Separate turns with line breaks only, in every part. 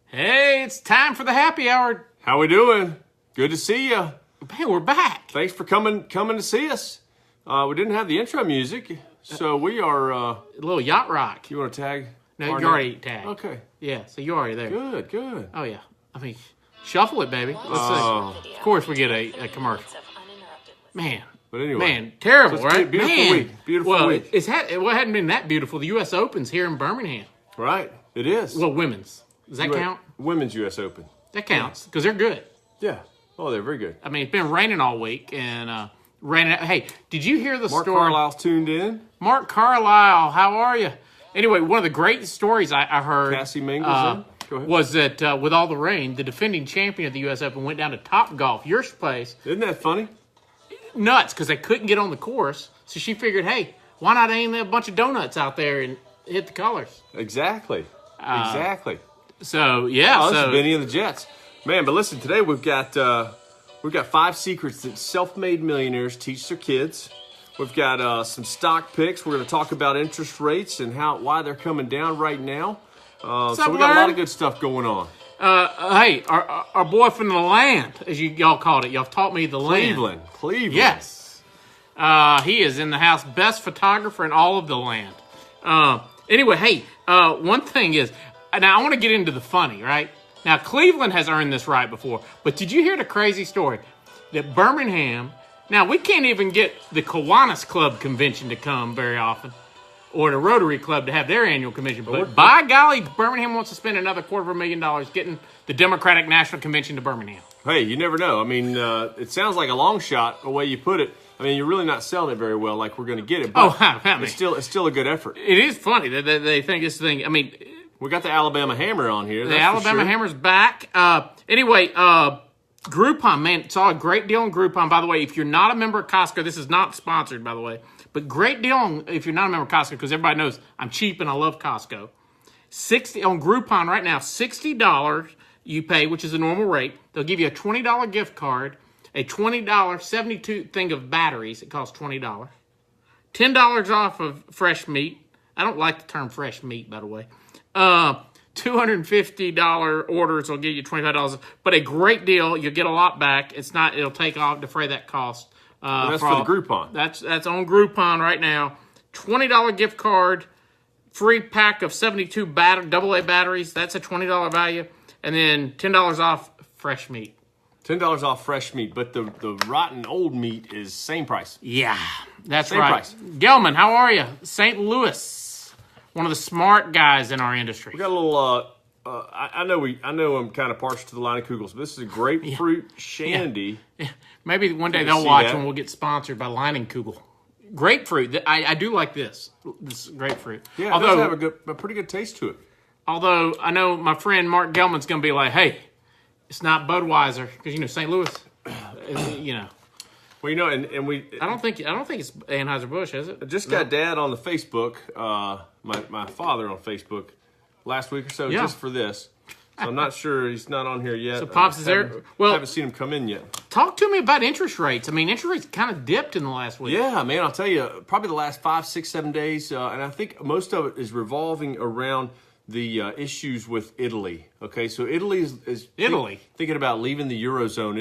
Hey, it's time for the happy hour.
How we doing? Good to see you.
Hey, we're back.
Thanks for coming to see us. We didn't have the intro music, so we are.
A little yacht rock.
You want to tag?
No,
Arnette?
you already tagged.
Okay.
Yeah, so you're already there.
Good.
Oh, yeah. I mean, shuffle it, baby. Let's see. Of course we get a commercial. Man.
But anyway.
Man, terrible,
So it's
right?
beautiful
Man.
week. Beautiful week.
It hadn't been that beautiful. The U.S. Open's here in Birmingham.
Right. It is.
Well, women's. Does that count?
Women's U.S. Open.
That counts, because they're good.
Yeah. Oh, they're very good.
I mean, it's been raining all week, and raining. Hey, did you hear the
Mark
story?
Carlisle's tuned in.
Mark Carlisle, how are you? Anyway, one of the great stories I heard
Cassie Mingles Go ahead.
was that with all the rain, the defending champion of the U.S. Open went down to Topgolf, your place.
Isn't that funny?
Nuts, because they couldn't get on the course. So she figured, hey, why not aim a bunch of donuts out there and hit the colors?
Exactly.
So, yeah.
Oh, this is Benny and the Jets. Man, but listen, today we've got 5 secrets that self-made millionaires teach their kids. We've got some stock picks. We're going to talk about interest rates and why they're coming down right now. So we got a lot of good stuff going on.
Hey, our boy from the land, as y'all called it. Y'all taught me the land.
Cleveland.
Yes. He is in the house. Best photographer in all of the land. Anyway, hey, one thing is, now I want to get into the funny, right? Now, Cleveland has earned this right before, but did you hear the crazy story that Birmingham, now we can't even get the Kiwanis Club convention to come very often, or the Rotary Club to have their annual convention, but by golly, Birmingham wants to spend another $250,000 getting the Democratic National Convention to Birmingham.
Hey, you never know. I mean, it sounds like a long shot, the way you put it. I mean, you're really not selling it very well like we're going to get it, but it's still a good effort.
It is funny that they think this thing, I mean...
We got the Alabama Hammer on here.
The Alabama Hammer's back. Anyway, Groupon, man, saw a great deal on Groupon. By the way, if you're not a member of Costco, this is not sponsored, by the way, but great deal if you're not a member of Costco, because everybody knows I'm cheap and I love Costco. On Groupon right now, $60 you pay, which is the normal rate. They'll give you a $20 gift card, a $20 72 thing of batteries. It costs $20. $10 off of fresh meat. I don't like the term fresh meat, by the way. $250 orders will give you $25, but a great deal. You'll get a lot back. It'll take off, defray that cost.
That's for the Groupon.
That's on Groupon right now. $20 gift card, free pack of 72 AA batteries. That's a $20 value. And then $10 off fresh meat.
$10 off fresh meat, but the rotten old meat is same price.
Yeah, that's
same
right.
Price.
Gelman, how are you? St. Louis. One of the smart guys in our industry.
We got a little. I know I'm kind of partial to the line of Kugels, but this is a grapefruit shandy.
Yeah. Maybe one day they'll watch and we'll get sponsored by Leinenkugel. Grapefruit. I do like this. This grapefruit.
Yeah, it does have a pretty good taste to it.
Although I know my friend Mark Gelman's going to be like, "Hey, it's not Budweiser because St. Louis,
Well, and we.
I don't think it's Anheuser-Busch, is it?
I just got Dad on the Facebook, my father on Facebook, last week or so, just for this. So I'm not sure he's not on here yet.
So Pops is there. Well,
I haven't seen him come in yet.
Talk to me about interest rates. I mean, interest rates kind of dipped in the last week.
Yeah, man, I'll tell you, probably the last 5, 6, 7 days, and I think most of it is revolving around the issues with Italy. Okay, so Italy is thinking about leaving the Eurozone.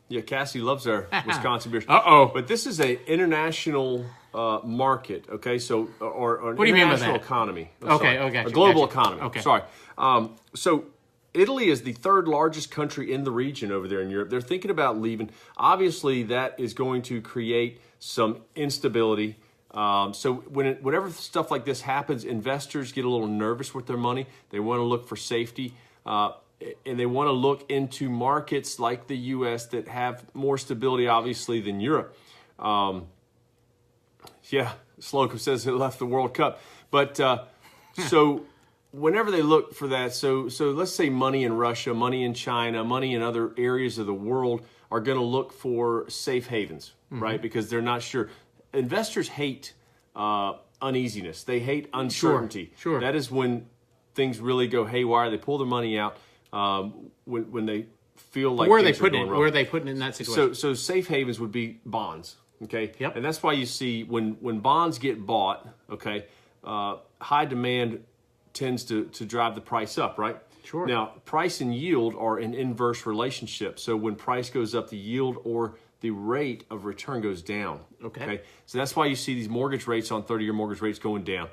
Yeah, Cassie loves our Wisconsin beers. But this is an international market, okay? So, or an international economy.
Okay.
A global economy. Okay. Sorry. So, Italy is the 3rd largest country in the region over there in Europe. They're thinking about leaving. Obviously, that is going to create some instability. So, whenever stuff like this happens, investors get a little nervous with their money. They want to look for safety. And they want to look into markets like the U.S. that have more stability, obviously, than Europe. Slocum says it left the World Cup. But so whenever they look for that, so let's say money in Russia, money in China, money in other areas of the world are going to look for safe havens, right? Because they're not sure. Investors hate uneasiness. They hate uncertainty.
Sure.
That is when things really go haywire. They pull their money out. When they feel like
where are they putting it in that situation?
So safe havens would be bonds, okay?
Yep.
And that's why you see when bonds get bought, okay, high demand tends to drive the price up, right?
Sure.
Now, price and yield are an inverse relationship. So when price goes up, the yield or the rate of return goes down.
Okay.
So that's why you see these mortgage rates on 30-year mortgage rates going down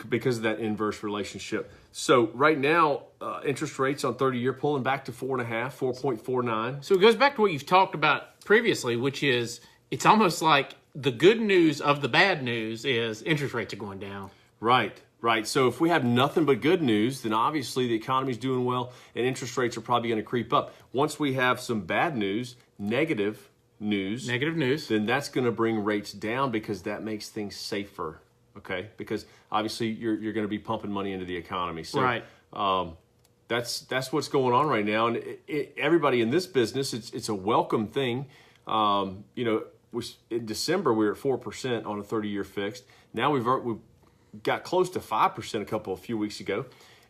because of that inverse relationship. So right now, interest rates on 30-year pulling back to 4.5, 4.49.
So it goes back to what you've talked about previously, which is it's almost like the good news of the bad news is interest rates are going down.
Right. So if we have nothing but good news, then obviously the economy's doing well and interest rates are probably going to creep up. Once we have some bad news, negative news, then that's going to bring rates down because that makes things safer. Okay, because obviously you're going to be pumping money into the economy. So
right.
That's what's going on right now, and everybody in this business, it's a welcome thing. In December we were at 4% on a 30-year fixed. Now we've got close to 5% a few weeks ago,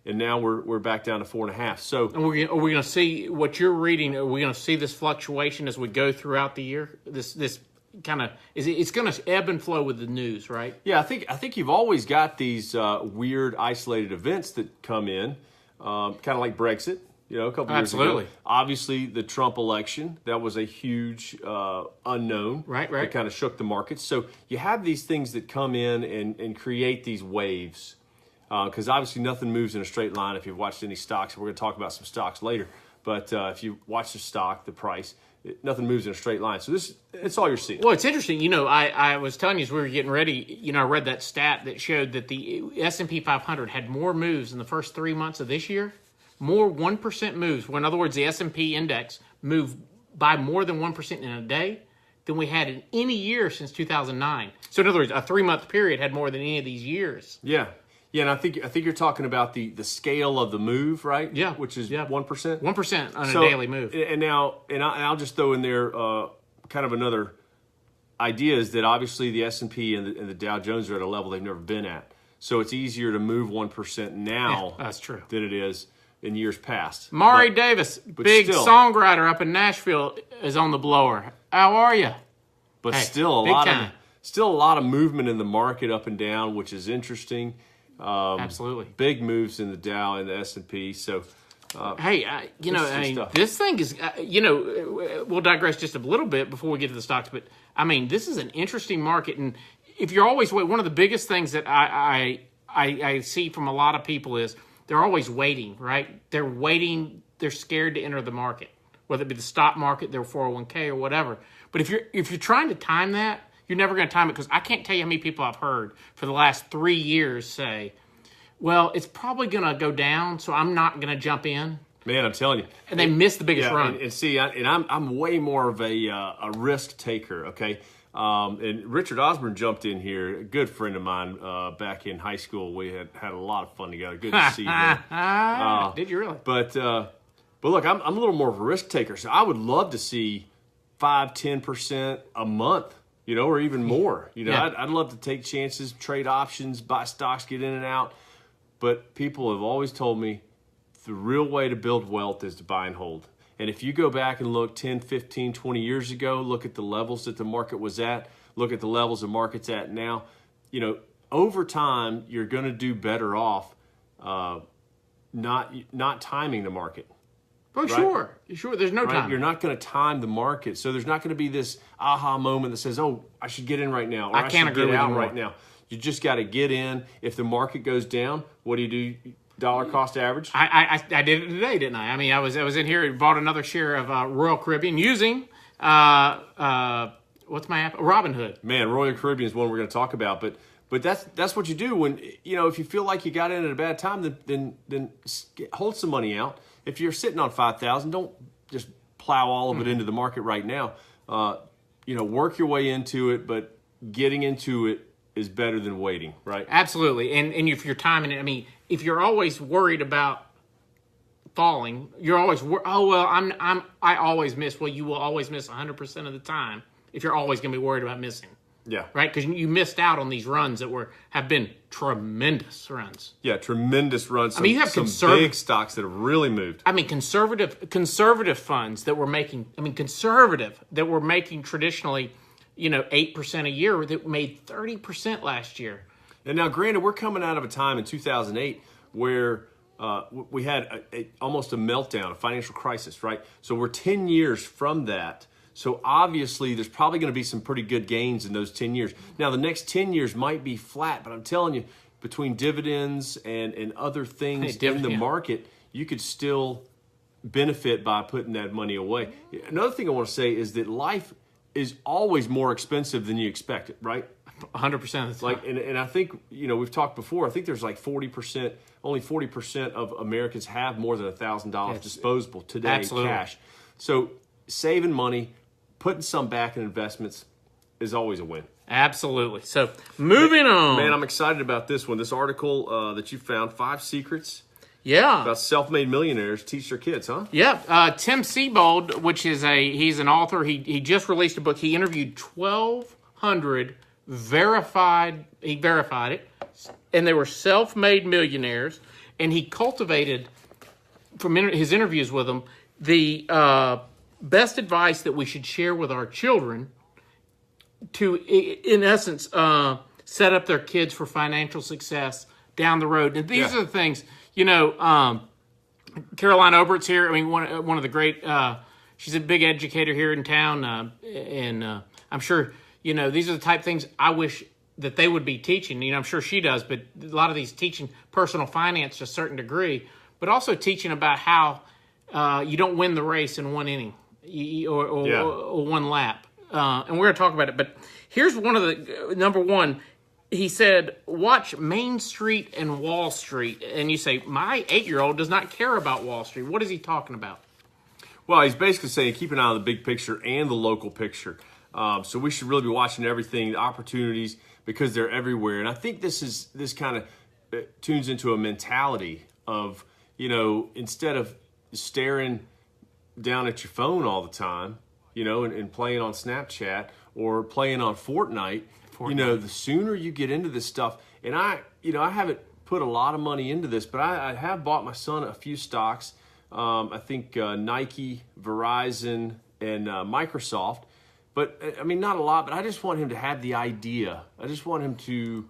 and now we're back down to 4.5. So,
and are we going to see what you're reading? Are we going to see this fluctuation as we go throughout the year? This kind of it's going to ebb and flow with the news, right?
Yeah, I think you've always got these weird isolated events that come in, kind of like Brexit. A couple years ago. Obviously, the Trump election, that was a huge unknown.
Right.
That kind of shook the markets. So you have these things that come in and create these waves. Because obviously nothing moves in a straight line if you've watched any stocks. We're going to talk about some stocks later. But if you watch the stock, the price, nothing moves in a straight line. So it's all you're seeing.
Well, it's interesting. I was telling you as we were getting ready, I read that stat that showed that the S&P 500 had more moves in the first 3 months of this year. More 1% moves. In other words, the S&P index moved by more than 1% in a day than we had in any year since 2009. So in other words, a 3-month period had more than any of these years.
Yeah, and I think you're talking about the scale of the move, right?
Yeah,
which is 1%.
1% on a daily move.
And I'll just throw in there kind of another idea is that obviously the S&P and the Dow Jones are at a level they've never been at. So it's easier to move 1% now.
That's true.
Than it is in years past.
Maury Davis, big songwriter up in Nashville, is on the blower. How are you?
But still a lot of movement in the market up and down, which is interesting.
Absolutely.
Big moves in the Dow and the S&P. So,
this thing is, we'll digress just a little bit before we get to the stocks, but this is an interesting market. And if you're always one of the biggest things that I see from a lot of people is they're always waiting, right? They're waiting. They're scared to enter the market, whether it be the stock market, their 401k, or whatever. But if you're trying to time that, you're never going to time it, because I can't tell you how many people I've heard for the last 3 years say, well, it's probably going to go down, so I'm not going to jump in.
Man, I'm telling you.
And they missed the biggest run.
And see, I'm way more of a risk taker, okay? And Richard Osborne jumped in here, a good friend of mine back in high school. We had a lot of fun together. Good to see you, man.
Did you really?
But look, I'm a little more of a risk taker, so I would love to see 5-10% a month, or even more. I'd love to take chances, trade options, buy stocks, get in and out. But people have always told me the real way to build wealth is to buy and hold. And if you go back and look 10, 15, 20 years ago, look at the levels that the market was at, look at the levels the market's at now, over time, you're going to do better off not timing the market.
Oh, right? Sure. There's no time.
You're not going to time the market. So there's not going to be this aha moment that says, oh, I should get in right now, or I
can't
should get out right now. You just got to get in. If the market goes down, what do? Dollar cost average?
I did it today, didn't I? I was in here and bought another share of Royal Caribbean using what's my app? Robinhood.
Man, Royal Caribbean is one we're going to talk about, but that's what you do when if you feel like you got in at a bad time, then hold some money out. If you're sitting on $5,000, don't just plow all of it into the market right now. Work your way into it, but getting into it is better than waiting, right?
Absolutely. And if you're timing it, if you're always worried about falling, you're always I always miss. Well, you will always miss 100% of the time if you're always going to be worried about missing.
Yeah.
Right? Because you missed out on these runs that have been tremendous runs.
Yeah, tremendous runs.
You have
some big stocks that have really moved.
Conservative funds that were making, that were making traditionally, 8% a year, that made 30% last year.
And now, granted, we're coming out of a time in 2008 where we had almost a meltdown, a financial crisis, right? So we're 10 years from that. So obviously, there's probably going to be some pretty good gains in those 10 years. Now, the next 10 years might be flat, but I'm telling you, between dividends and other things in the market, you could still benefit by putting that money away. Another thing I want to say is that life is always more expensive than you expect it, right?
100% of the time.
Like, and I think, we've talked before, I think there's like only 40% of Americans have more than $1,000 disposable today,
absolutely.
Cash. So saving money, putting some back in investments is always a win.
Absolutely. So moving on.
Man, I'm excited about this one. This article that you found, 5 secrets.
Yeah.
About self-made millionaires teach their kids, huh?
Yeah. Tim Sebold, he's an author. He just released a book. He interviewed 1,200 verified it, and they were self-made millionaires, and he cultivated, from his interviews with them, the best advice that we should share with our children to, in essence, set up their kids for financial success down the road. And these are the things, Caroline Obert's here. I mean, one of the great, she's a big educator here in town, and I'm sure, these are the type of things I wish that they would be teaching. I'm sure she does, but a lot of these teaching personal finance to a certain degree, but also teaching about how you don't win the race in one inning or one lap. And we're going to talk about it. But here's one of the, number one, he said, watch Main Street and Wall Street. And you say, my 8-year-old does not care about Wall Street. What is he talking about?
Well, he's basically saying keep an eye on the big picture and the local picture. So we should really be watching everything, the opportunities, because they're everywhere. And I think this kind of tunes into a mentality of, instead of staring down at your phone all the time, and playing on Snapchat or playing on Fortnite. The sooner you get into this stuff, and I haven't put a lot of money into this, but I have bought my son a few stocks. I think Nike, Verizon, and Microsoft. But, not a lot, but I just want him to have the idea. I just want him to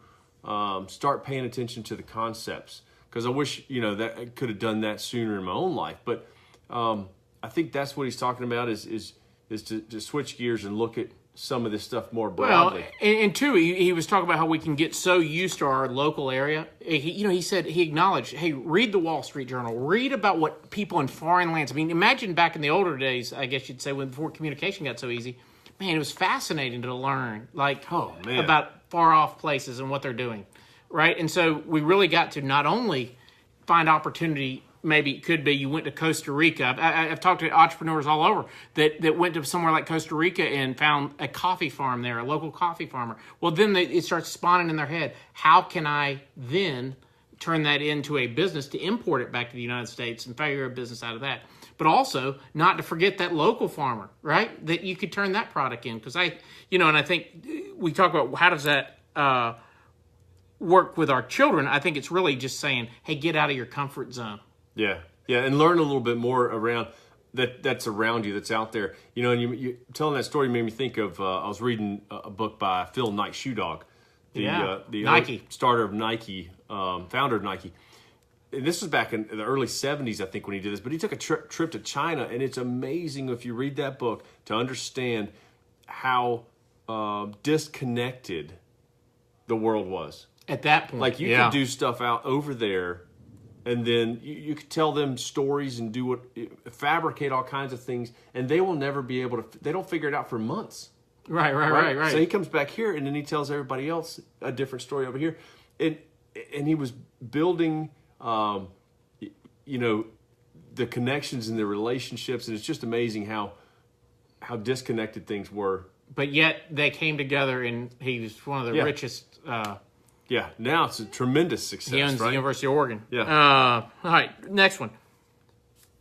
start paying attention to the concepts, because I wish, that I could have done that sooner in my own life. But I think that's what he's talking about is to switch gears and look at some of this stuff more broadly.
Well, and two, he was talking about how we can get so used to our local area. He acknowledged, hey, read the Wall Street Journal. Read about what people in foreign lands. Imagine back in the older days, I guess you'd say, before communication got so easy. Man, it was fascinating to learn, about far-off places and what they're doing, right? And so we really got to not only find opportunity. Maybe it could be you went to Costa Rica. I've talked to entrepreneurs all over that went to somewhere like Costa Rica and found a coffee farm there, a local coffee farmer. Well, then it starts spawning in their head. How can I then turn that into a business to import it back to the United States and figure a business out of that? But also not to forget that local farmer, right? That you could turn that product in. Because and I think we talk about how does that work with our children. I think it's really just saying, hey, get out of your comfort zone.
Yeah, and learn a little bit more around that's around you, that's out there. And you telling that story made me think of, I was reading a book by Phil Knight, Shoe Dog, the
Nike
starter of Nike, founder of Nike. And this was back in the early 70s, I think, when he did this. But he took a trip to China, and it's amazing if you read that book to understand how disconnected the world was.
At that point.
Like, you could do stuff out over there, and then you could tell them stories and fabricate all kinds of things, and they will never be able to, they don't figure it out for months.
Right.
So he comes back here, and then he tells everybody else a different story over here. And he was building, the connections and the relationships, and it's just amazing how disconnected things were.
But yet they came together, and he was one of the richest.
Now it's a tremendous success.
He owns the University of Oregon.
Yeah.
All right, next one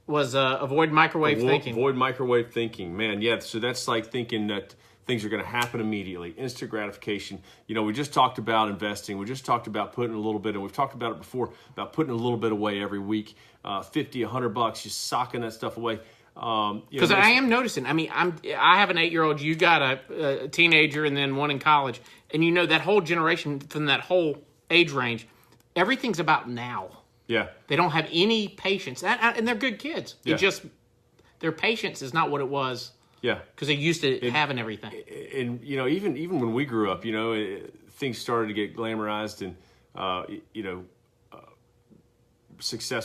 was avoid microwave thinking.
Avoid microwave thinking, man. Yeah, so that's like thinking that things are going to happen immediately, instant gratification. We just talked about investing. We just talked about putting a little bit, and we've talked about it before, about putting a little bit away every week, $50, $100, just socking that stuff away.
Because I am noticing. I have an 8-year-old. You got a teenager, and then one in college, and that whole generation from that whole age range, everything's about now.
Yeah.
They don't have any patience. And they're good kids.
Yeah.
It just, their patience is not what it was.
Yeah.
Because they're used to having everything.
And, even when we grew up, things started to get glamorized and,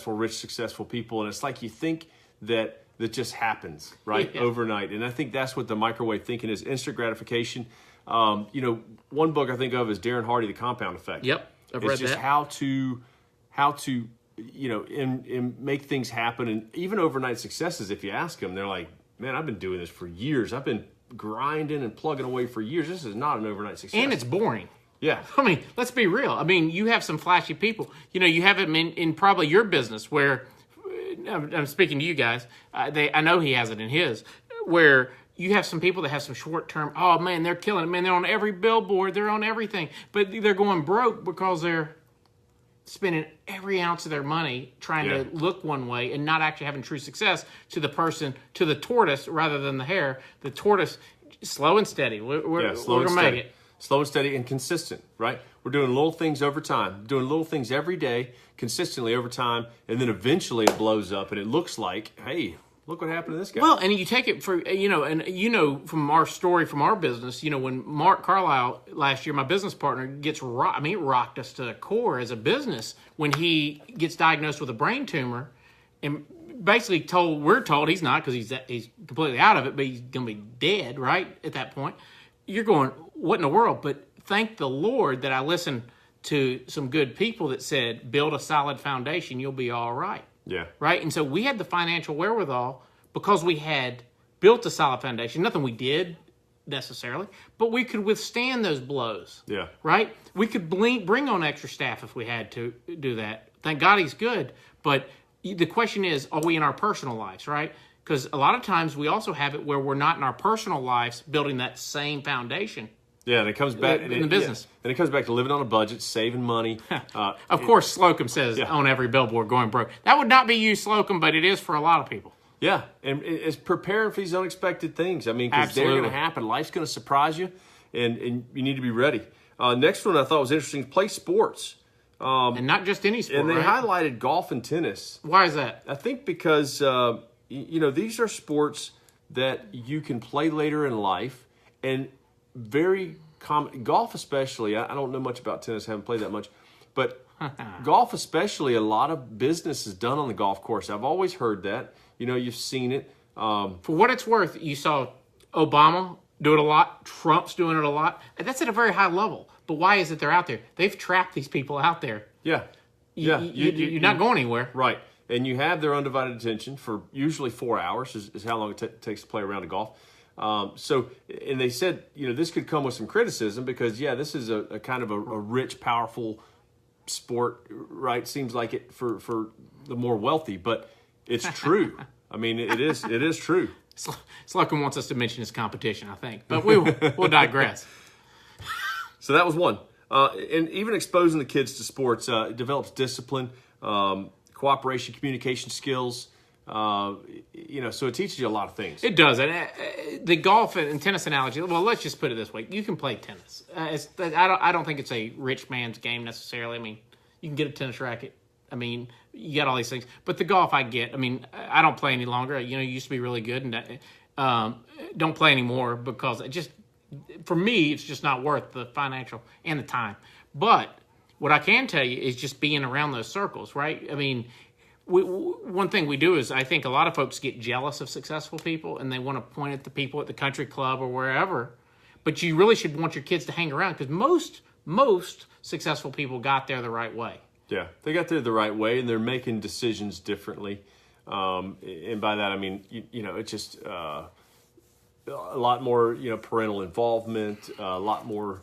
rich, successful people. And it's like you think that just happens, right, overnight. And I think that's what the microwave thinking is, instant gratification. One book I think of is Darren Hardy, The Compound Effect.
Yep, I've read that.
It's just how to make things happen. And even overnight successes, if you ask them, they're like, man, I've been doing this for years. I've been grinding and plugging away for years. This is not an overnight success.
And it's boring.
Yeah.
I mean, let's be real. I mean, you have some flashy people. You have them in probably your business where, I'm speaking to you guys, I know he has it in his, where you have some people that have some short-term, oh, man, they're killing it. Man, they're on every billboard. They're on everything. But they're going broke because they're spending every ounce of their money trying to look one way and not actually having true success to the tortoise rather than the hare. The tortoise, slow and steady. We're going to make it.
Slow and steady and consistent, right? We're doing little things over time, doing little things every day, consistently over time, and then eventually it blows up and it looks like, hey, look what happened to this guy.
Well, and you take it for, from our story, from our business, when Mark Carlisle last year, my business partner, gets rocked. I mean, it rocked us to the core as a business when he gets diagnosed with a brain tumor and basically we're told he's not because he's completely out of it, but he's going to be dead, right, at that point. You're going, what in the world? But thank the Lord that I listened to some good people that said, build a solid foundation, you'll be all right.
Yeah.
Right? And so we had the financial wherewithal because we had built a solid foundation. Nothing we did necessarily, but we could withstand those blows.
Yeah.
Right? We could bring on extra staff if we had to do that. Thank God he's good. But the question is, are we in our personal lives, right? Because a lot of times we also have it where we're not in our personal lives building that same foundation.
Yeah, and it comes back
in the business.
Yeah. And it comes back to living on a budget, saving money.
Of course, Slocum says on every billboard going broke. That would not be you, Slocum, but it is for a lot of people.
Yeah, and it's preparing for these unexpected things. I mean, because they're going to happen. Life's going to surprise you, and you need to be ready. Next one I thought was interesting, play sports.
And not just any sport,
and they
right?
highlighted golf and tennis.
Why is that?
I think because, these are sports that you can play later in life, and very common. Golf especially, I don't know much about tennis, I haven't played that much, but golf especially, a lot of business is done on the golf course. I've always heard that. You've seen it.
For what it's worth, you saw Obama do it a lot. Trump's doing it a lot. And that's at a very high level. But why is it they're out there? They've trapped these people out there.
Yeah.
You're not going anywhere.
Right. And you have their undivided attention for usually 4 hours is how long it takes to play a round of golf. And they said, this could come with some criticism because, this is a kind of a rich, powerful sport, right? Seems like it for the more wealthy, but it's true. I mean, it is true.
Slocum wants us to mention his competition, I think, but we'll digress.
So that was one. And even exposing the kids to sports develops discipline, cooperation, communication skills. So it teaches you a lot of things.
It does. And the golf and tennis analogy, well, let's just put it this way. You can play tennis. I don't think it's a rich man's game necessarily. I mean, you can get a tennis racket. I mean, you got all these things. But the golf I get. I mean, I don't play any longer. Used to be really good and don't play anymore because for me, it's just not worth the financial and the time. But what I can tell you is just being around those circles, right? I mean, one thing we do is I think a lot of folks get jealous of successful people and they want to point at the people at the country club or wherever. But you really should want your kids to hang around because most successful people got there the right way.
Yeah, they got there the right way and they're making decisions differently. And by that, I mean, it's just a lot more, parental involvement, a lot more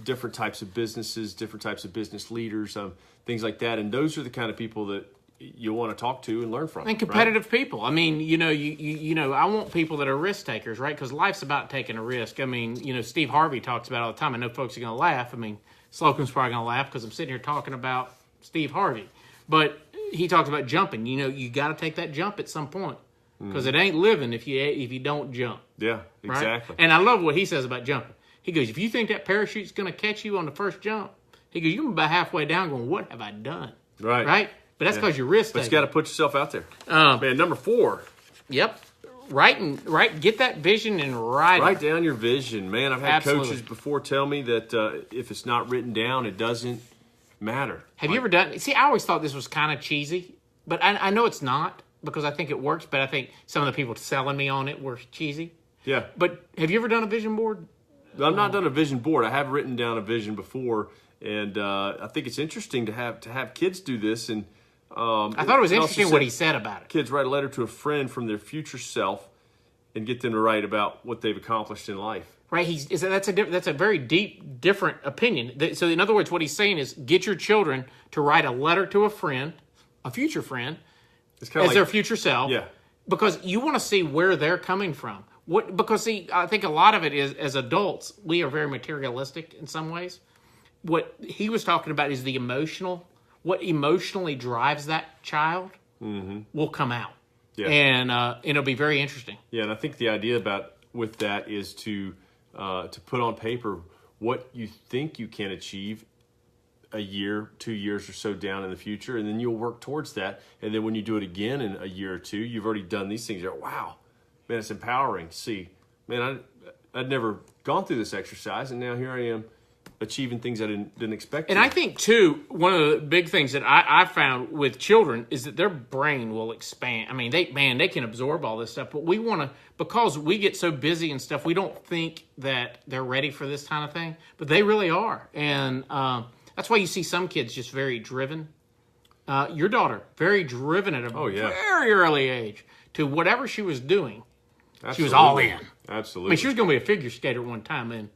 different types of businesses, different types of business leaders, things like that. And those are the kind of people that you want to talk to and learn from.
And competitive people. I mean, I want people that are risk takers, right? Because life's about taking a risk. I mean, Steve Harvey talks about it all the time. I know folks are going to laugh. I mean, Slocum's probably going to laugh because I'm sitting here talking about Steve Harvey. But he talks about jumping. You got to take that jump at some point because it ain't living if you don't jump.
Yeah, exactly.
Right? And I love what he says about jumping. He goes, if you think that parachute's going to catch you on the first jump, He goes, you can be about halfway down going, what have I done?
Right.
Right? But that's because you're risk taking.
But you got to put yourself out there. Man, number 4.
Yep. Get that vision and write it.
Write down your vision, man. I've had coaches before tell me that if it's not written down, it doesn't matter.
Have you ever done? See, I always thought this was kind of cheesy, but I know it's not because I think it works. But I think some of the people selling me on it were cheesy.
Yeah.
But have you ever done a vision board?
I've not done a vision board. I have written down a vision before, and I think it's interesting to have kids do this. And
I thought it was interesting what he said about it.
Kids write a letter to a friend from their future self and get them to write about what they've accomplished in life.
Right, that's a very deep, different opinion. So, in other words, what he's saying is, get your children to write a letter to a friend, a future friend, as their future self.
Yeah,
because you want to see where they're coming from. Because I think a lot of it is, as adults, we are very materialistic in some ways. What he was talking about is the emotional. What emotionally drives that child will come out, and it'll be very interesting.
Yeah, and I think the idea with that is to put on paper what you think you can achieve a year, 2 years or so down in the future, and then you'll work towards that. And then when you do it again in a year or two, you've already done these things. You're like, wow, man, it's empowering. See, man, I'd never gone through this exercise, and now here I am achieving things I didn't expect.
And I think, too, one of the big things that I found with children is that their brain will expand. I mean, they can absorb all this stuff, but we want to, because we get so busy and stuff, we don't think that they're ready for this kind of thing, but they really are. And that's why you see some kids just very driven. Your daughter, very driven at a very early age to whatever she was doing. Absolutely. She was all in.
Absolutely.
I mean, she was going to be a figure skater one time, and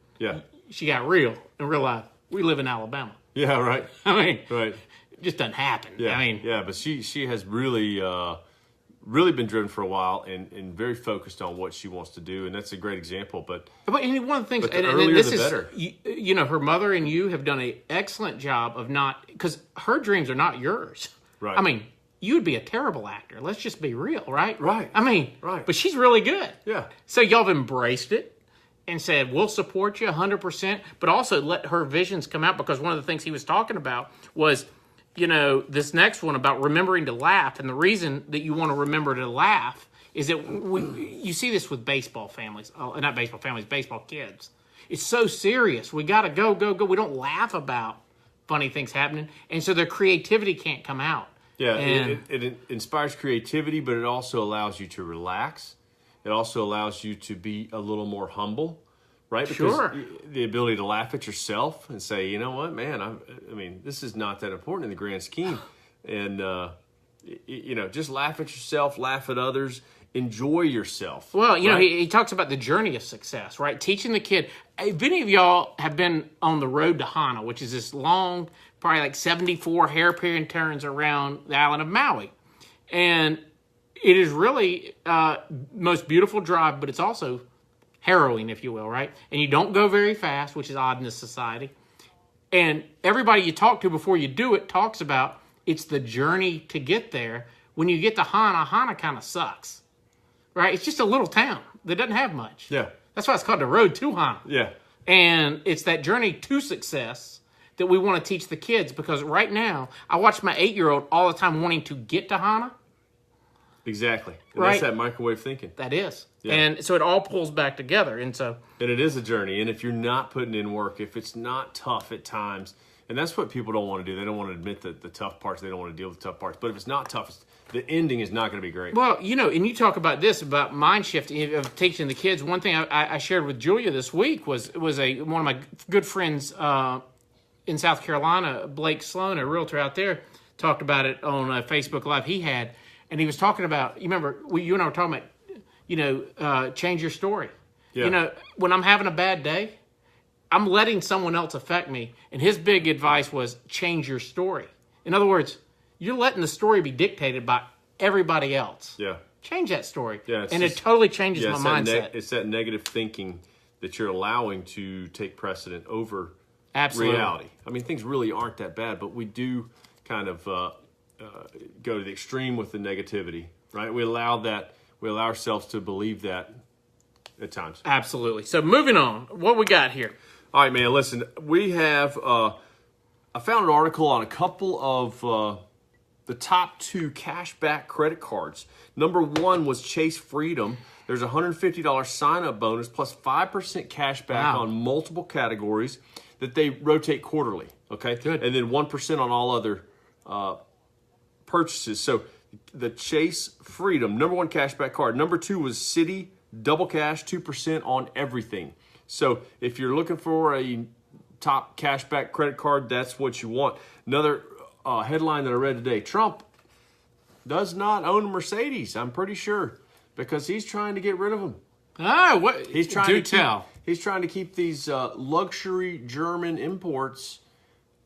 she got real and realized we live in Alabama.
Yeah, right.
I mean,
right.
It just doesn't happen.
Yeah,
I mean,
but she has really been driven for a while and very focused on what she wants to do, and that's a great example. But
one of the things,
the earlier the better.
You know, her mother and you have done an excellent job of not, because her dreams are not yours.
Right.
I mean, you would be a terrible actor. Let's just be real, right?
Right.
I mean,
right.
But she's really good.
Yeah.
So y'all have embraced it and said, we'll support you 100%, but also let her visions come out, because one of the things he was talking about was, you know, this next one about remembering to laugh. And the reason that you want to remember to laugh is that you see this with baseball families, not baseball families, baseball kids. It's so serious. We got to go. We don't laugh about funny things happening. And so their creativity can't come out.
Yeah, it inspires creativity, but it also allows you to relax. It also allows you to be a little more humble, right? Because the ability to laugh at yourself and say, you know what, man, I mean, this is not that important in the grand scheme. And, you know, just laugh at yourself, laugh at others, enjoy yourself.
Well, you know, he talks about the journey of success, right? Teaching the kid. If any of y'all have been on the road to Hana, which is this long, probably like 74 hairpin turns around the island of Maui. And it is really most beautiful drive, but it's also harrowing, if you will, right? And you don't go very fast, which is odd in this society. And everybody you talk to before you do it talks about it's the journey to get there. When you get to Hana kind of sucks, right? It's just a little town that doesn't have much.
Yeah.
That's why it's called the road to Hana.
Yeah.
And it's that journey to success that we want to teach the kids, because right now I watch my 8-year-old all the time wanting to get to Hana.
Exactly. And
right.
That's that microwave thinking.
That is. Yeah. And so it all pulls back together. And
it is a journey. And if you're not putting in work, if it's not tough at times, and that's what people don't want to do. They don't want to admit the tough parts. They don't want to deal with the tough parts. But if it's not tough, the ending is not going to be great.
Well, you know, and you talk about this, about mind shifting, of teaching the kids. One thing I shared with Julia this week was one of my good friends in South Carolina, Blake Sloan, a realtor out there, talked about it on a Facebook Live he had. And he was talking about, you remember, you and I were talking about, you know, change your story. Yeah. You know, when I'm having a bad day, I'm letting someone else affect me. And his big advice was change your story. In other words, you're letting the story be dictated by everybody else.
Yeah.
Change that story.
Yeah,
and it totally changes my mindset.
It's that negative thinking that you're allowing to take precedent over
Absolutely.
Reality. I mean, things really aren't that bad, but we do kind of go to the extreme with the negativity, right? We allow ourselves to believe that at times.
Absolutely. So moving on, what we got here?
All right, man, listen, we have I found an article on a couple of the top 2 cashback credit cards. Number 1 was Chase Freedom. There's a $150 sign-up bonus plus 5% cash back on multiple categories that they rotate quarterly. Okay,
good.
And then 1% on all other purchases. So the Chase Freedom, number 1 cashback card. Number 2 was Citi Double Cash, 2% on everything. So if you're looking for a top cashback credit card, that's what you want. Another headline that I read today: Trump does not own a Mercedes, I'm pretty sure, because he's trying to get rid of them.
What?
He's trying He's trying to keep these luxury German imports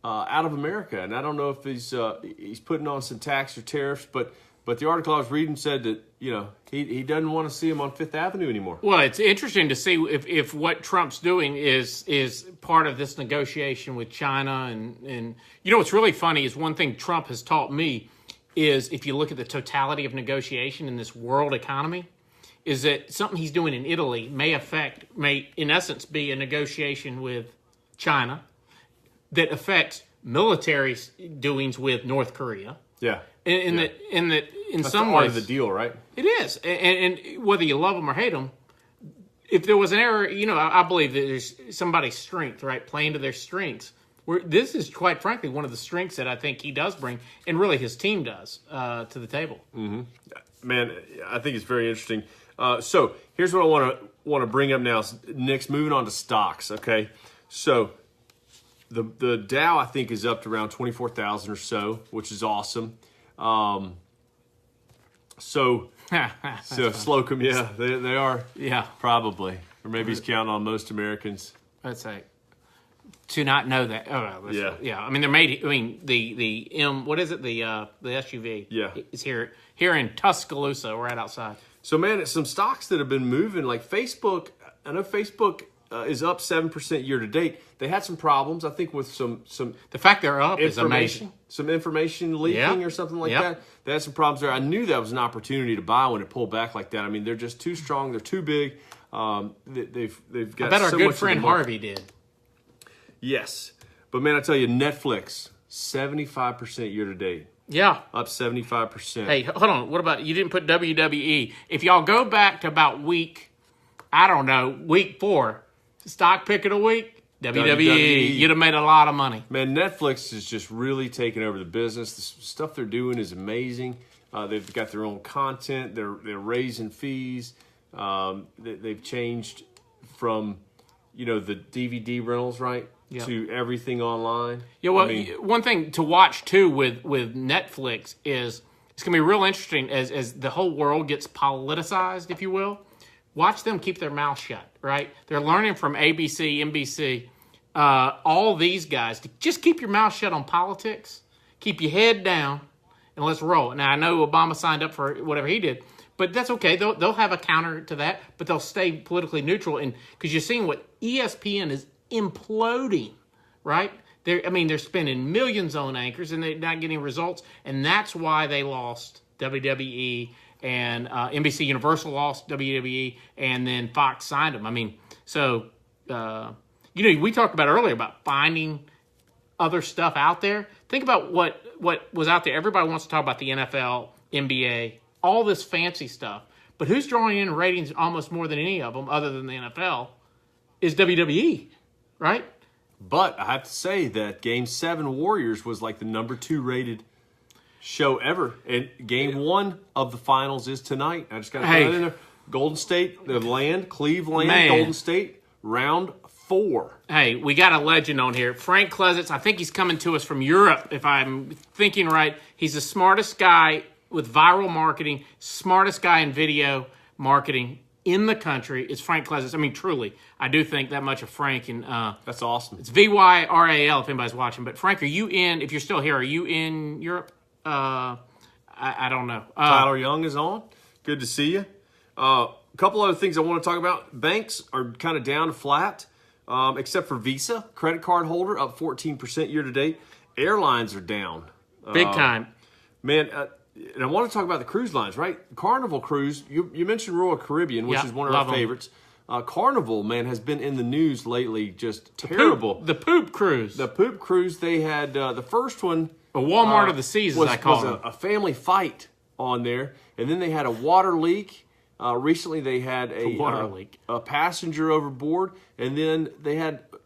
out of America, and I don't know if he's putting on some tax or tariffs, but the article I was reading said that he doesn't want to see them on Fifth Avenue anymore.
Well, it's interesting to see if what Trump's doing is part of this negotiation with China, and what's really funny is one thing Trump has taught me is if you look at the totality of negotiation in this world economy, is that something he's doing in Italy may in essence be a negotiation with China that affects military doings with North Korea.
Yeah.
In
That's
some
part
ways
of the deal, right?
it is, and whether you love them or hate them, if there was an error, I believe that there's somebody's strength, right, playing to their strengths. This is quite frankly one of the strengths that I think he does bring, and really his team does to the table.
Mm-hmm. Man, I think it's very interesting. So here's what I want to bring up now. Next, moving on to stocks. Okay, so the Dow I think is up to around 24,000 or so, which is awesome. So Slocum, yeah, they are, probably, or maybe he's counting on most Americans.
Let's say to not know that. Yeah. I mean, they're made. I mean, the what is it? The SUV.
Yeah,
is here in Tuscaloosa, right outside.
So, man, it's some stocks that have been moving, like Facebook. I know Facebook is up 7% year to date. They had some problems, I think, with some.
The fact they're up is amazing.
Some information leaking or something like that. They had some problems there. I knew that was an opportunity to buy when it pulled back like that. I mean, they're just too strong. They're too big. They've got.
I bet our
so
good
much
friend Harvey did.
Yes, but man, I tell you, Netflix 75% year to date.
Yeah.
Up 75%.
Hey, hold on. What about, you didn't put WWE? If y'all go back to about week 4, stock pick of the week, WWE. You'd have made a lot of money.
Man, Netflix is just really taking over the business. The stuff they're doing is amazing. They've got their own content. They're raising fees. They've changed from, the DVD rentals, right?
Yep.
To everything online.
Yeah, well, one thing to watch too with Netflix is it's going to be real interesting as the whole world gets politicized, if you will. Watch them keep their mouth shut, right? They're learning from ABC, NBC, all these guys to just keep your mouth shut on politics, keep your head down, and let's roll. Now, I know Obama signed up for whatever he did, but that's okay. They'll have a counter to that, but they'll stay politically neutral. And because you're seeing what ESPN is imploding, right? They're spending millions on anchors and they're not getting results, and that's why they lost WWE and NBC Universal lost WWE, and then Fox signed them. We talked about earlier about finding other stuff out there. Think about what was out there. Everybody wants to talk about the NFL, NBA, all this fancy stuff, but who's drawing in ratings almost more than any of them, other than the NFL, is WWE. Right?
But I have to say that Game 7 Warriors was like the number 2 rated show ever. And Game 1 of the finals is tonight. I just got to put that in there. Golden State, Cleveland, Golden State, round 4.
Hey, we got a legend on here. Frank Klesitz, I think he's coming to us from Europe, if I'm thinking right. He's the smartest guy with viral marketing, smartest guy in video marketing in the country. Is Frank Klesitz. Truly, I do think that much of Frank. And
that's awesome.
It's VYRAL if anybody's watching. But Frank, if you're still here, are you in Europe? I don't know.
Tyler Young is on. Good to see you. A couple other things I want to talk about. Banks are kind of down to flat, except for Visa. Credit card holder up 14% year to date. Airlines are down.
Big time.
Man, and I want to talk about the cruise lines, right? Carnival Cruise, you mentioned Royal Caribbean, which is one of our favorites. Carnival, man, has been in the news lately. Just terrible.
The poop cruise.
The poop cruise. They had the first one.
A Walmart of the seas, as I call it.
A family fight on there, and then they had a water leak. Recently, they had a passenger overboard, and then they had a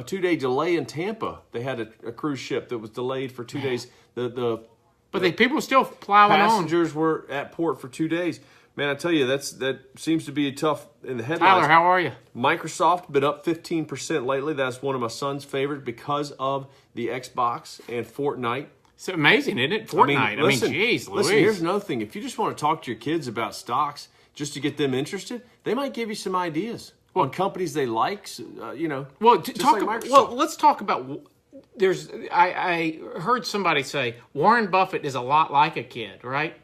2-day delay in Tampa. They had a cruise ship that was delayed for 2 days. But
people were still plowing
passengers were at port for 2 days. Man, I tell you, that seems to be tough in the headlines.
Tyler, how are you?
Microsoft been up 15% lately. That's one of my son's favorites because of the Xbox and Fortnite.
It's amazing, isn't it? Fortnite.
Listen,
geez, Louise.
Listen, here's another thing. If you just want to talk to your kids about stocks just to get them interested, they might give you some ideas on companies they like.
Well, let's talk about. I heard somebody say Warren Buffett is a lot like a kid, right?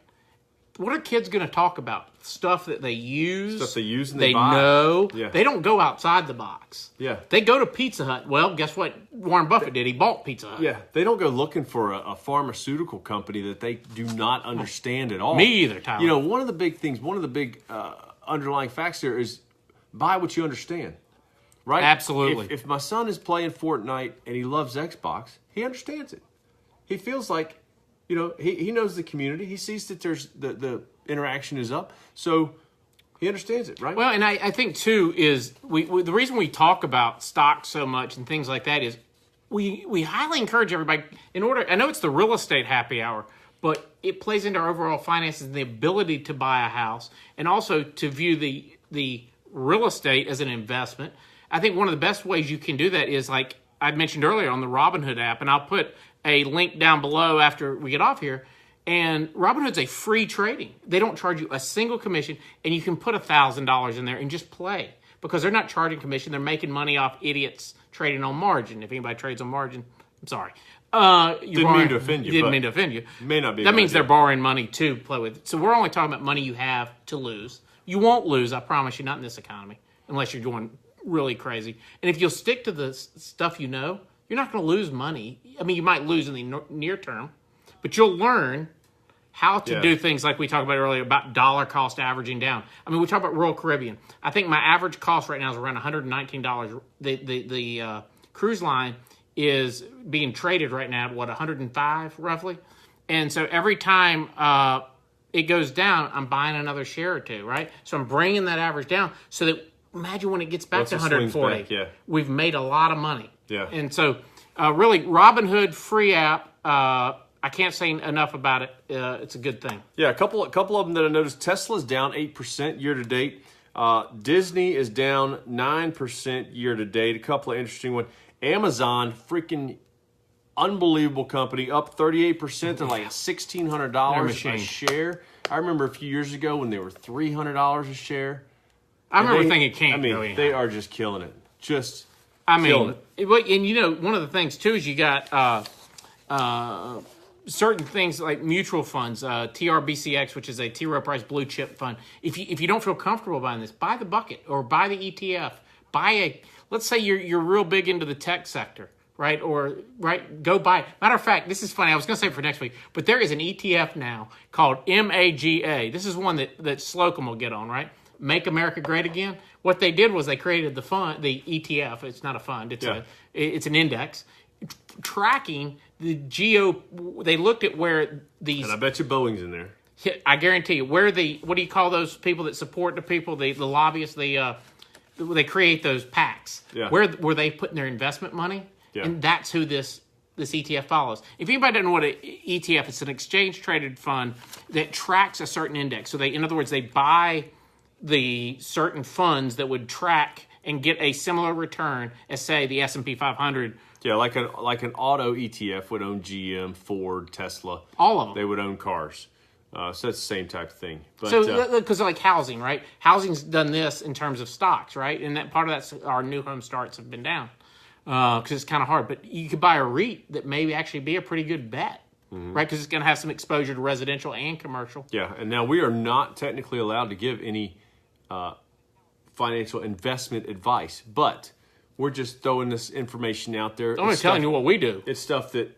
What are kids going to talk about? Stuff that they use.
Stuff they use and
they
buy.
know.
Yeah.
They don't go outside the box.
Yeah.
They go to Pizza Hut. Well, guess what Warren Buffett did? He bought Pizza Hut.
Yeah. They don't go looking for a pharmaceutical company that they do not understand at all.
Me either, Tyler.
One of the big things, one of the big underlying facts there is buy what you understand. Right?
Absolutely.
If my son is playing Fortnite and he loves Xbox, he understands it. He feels like, he knows the community. He sees that there's the interaction is up. So he understands it, right?
Well, and I think, too, is the reason we talk about stocks so much and things like that is we highly encourage everybody I know it's the real estate happy hour, but it plays into our overall finances and the ability to buy a house and also to view the real estate as an investment. I think one of the best ways you can do that is like I mentioned earlier on the Robinhood app, and I'll put a link down below after we get off here. And Robinhood's a free trading. They don't charge you a single commission, and you can put $1,000 in there and just play because they're not charging commission. They're making money off idiots trading on margin. If anybody trades on margin, I'm sorry.
Didn't mean to offend you.
Didn't mean to offend you.
May not be.
That means they're borrowing money to play with. So we're only talking about money you have to lose. You won't lose, I promise you, not in this economy, unless you're going really crazy. And if you'll stick to the stuff you know, you're not going to lose money. I mean, you might lose in the near term, but you'll learn how to do things like we talked about earlier about dollar cost averaging down. I mean, we talk about Royal Caribbean. I think my average cost right now is around $119. The cruise line is being traded right now at, 105 roughly? And so every time it goes down, I'm buying another share or two, right? So I'm bringing that average down so that imagine when it gets back to 140. We've made a lot of money.
Yeah.
And so really, Robinhood free app, I can't say enough about it. It's a good thing.
Yeah, a couple of them that I noticed. Tesla's down 8% year to date. Disney is down 9% year to date. A couple of interesting ones. Amazon, freaking unbelievable company, up 38% to like $1,600 a share. I remember a few years ago when they were $300 a share.
I remember thinking it can't go in.
They are just killing it.
Killing it. And one of the things too is you got certain things like mutual funds, TRBCX, which is a T. Rowe Price blue chip fund. If you don't feel comfortable buying this, buy the bucket or buy the ETF. Let's say you're real big into the tech sector, right? Go buy it. Matter of fact, this is funny. I was going to say it for next week, but there is an ETF now called MAGA. This is one that Slocum will get on, right? Make America Great Again. What they did was they created the ETF. It's not a fund. It's an index tracking the They looked at where these.
And I bet you Boeing's in there.
I guarantee you what do you call those people that support the people? The lobbyists. They create those PACs.
Yeah.
Where they putting their investment money, and that's who this ETF follows. If anybody doesn't know what an ETF, it's an exchange traded fund that tracks a certain index. So in other words, they buy the certain funds that would track and get a similar return as, say, the S&P 500.
Yeah, like an auto ETF would own GM, Ford, Tesla.
All of them.
They would own cars. So it's the same type of thing. But,
because like housing, right? Housing's done this in terms of stocks, right? And that part of that's our new home starts have been down because it's kind of hard. But you could buy a REIT that may actually be a pretty good bet, right? Because it's going to have some exposure to residential and commercial.
Yeah, and now we are not technically allowed to give any financial investment advice, but we're just throwing this information out there.
I'm only telling you what we do.
It's stuff that,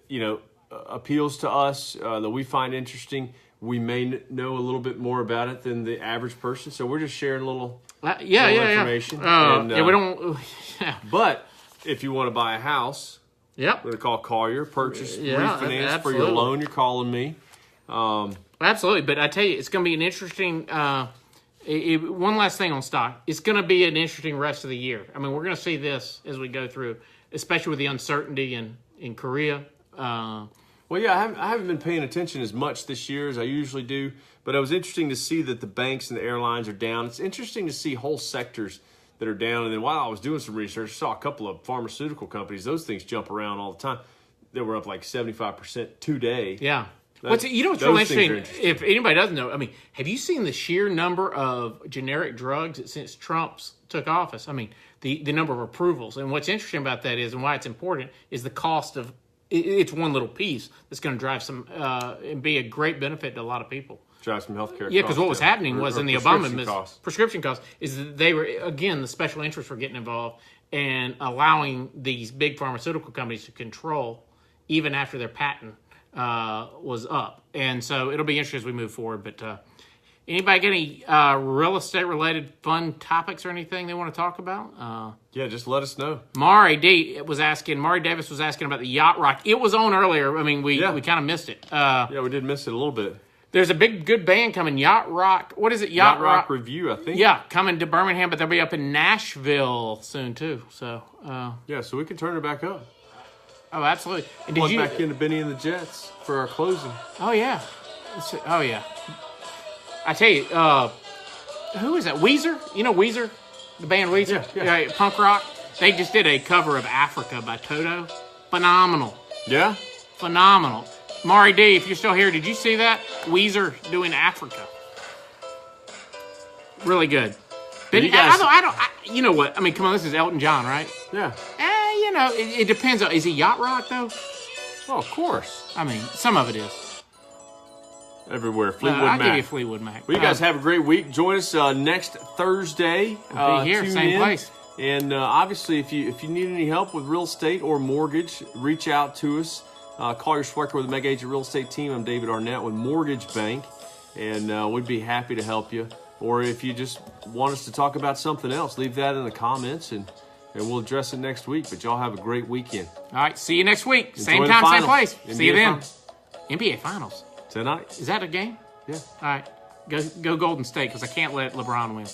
appeals to us, that we find interesting. We may know a little bit more about it than the average person, so we're just sharing a little information.
Yeah, we don't. Yeah.
But if you want to buy a house,
yep,
we're going to call Collier, purchase, refinance for your loan. You're calling me.
Absolutely, but I tell you, it's going to be an interesting. One last thing on stock, it's going to be an interesting rest of the year. I mean, we're going to see this as we go through, especially with the uncertainty in Korea.
Well, yeah, I haven't been paying attention as much this year as I usually do, but it was interesting to see that the banks and the airlines are down. It's interesting to see whole sectors that are down. And then while I was doing some research, I saw a couple of pharmaceutical companies. Those things jump around all the time. They were up like 75% today.
Yeah. What's really interesting, if anybody doesn't know, I mean, have you seen the sheer number of generic drugs since Trump's took office? I mean, the number of approvals. And what's interesting about that is, and why it's important, is the cost of, it's one little piece that's going to drive some, and be a great benefit to a lot of people.
Drive some healthcare
Yeah, because what was happening was in the Obama prescription costs, is that they were, again, the special interests were getting involved and allowing these big pharmaceutical companies to control even after their patent was up. And so it'll be interesting as we move forward. But anybody got any real estate related fun topics or anything they want to talk about?
Yeah, just let us know.
Mari Davis was asking about the Yacht Rock. It was on earlier. I mean, we kind of missed it.
Yeah, we did miss it a little bit.
There's a big, good band coming, Yacht Rock. What is it?
Yacht Rock Review, I think.
Yeah, coming to Birmingham, but they'll be up in Nashville soon, too. So,
yeah, so we can turn it back up.
Oh, absolutely. And
Plug back into Benny and the Jets for our closing.
Oh, yeah. Oh, yeah. I tell you, who is that? Weezer? You know Weezer? The band Weezer? Yeah. Punk rock. They just did a cover of Africa by Toto. Phenomenal.
Yeah?
Phenomenal. Mari D, if you're still here, did you see that? Weezer doing Africa. Really good. Benny, you know what? I mean, come on, this is Elton John, right?
Yeah.
You know, it depends. Is he yacht rock, though?
Oh, of course.
I mean, some of it is.
Everywhere. Fleetwood Mac.
I'll give you Fleetwood Mac.
Well, you guys have a great week. Join us next Thursday.
We'll be here, same place.
And obviously, if you need any help with real estate or mortgage, reach out to us. Collier Swecker with the Meg Agent Real Estate Team. I'm David Arnette with Mortgage Bank, and we'd be happy to help you. Or if you just want us to talk about something else, leave that in the comments, and we'll address it next week. But y'all have a great weekend.
All right, see you next week.
Enjoy
same time, same place.
NBA
See you then.
Finals.
NBA Finals.
Tonight.
Is that a game?
Yeah.
All right. Go Golden State, because I can't let LeBron win.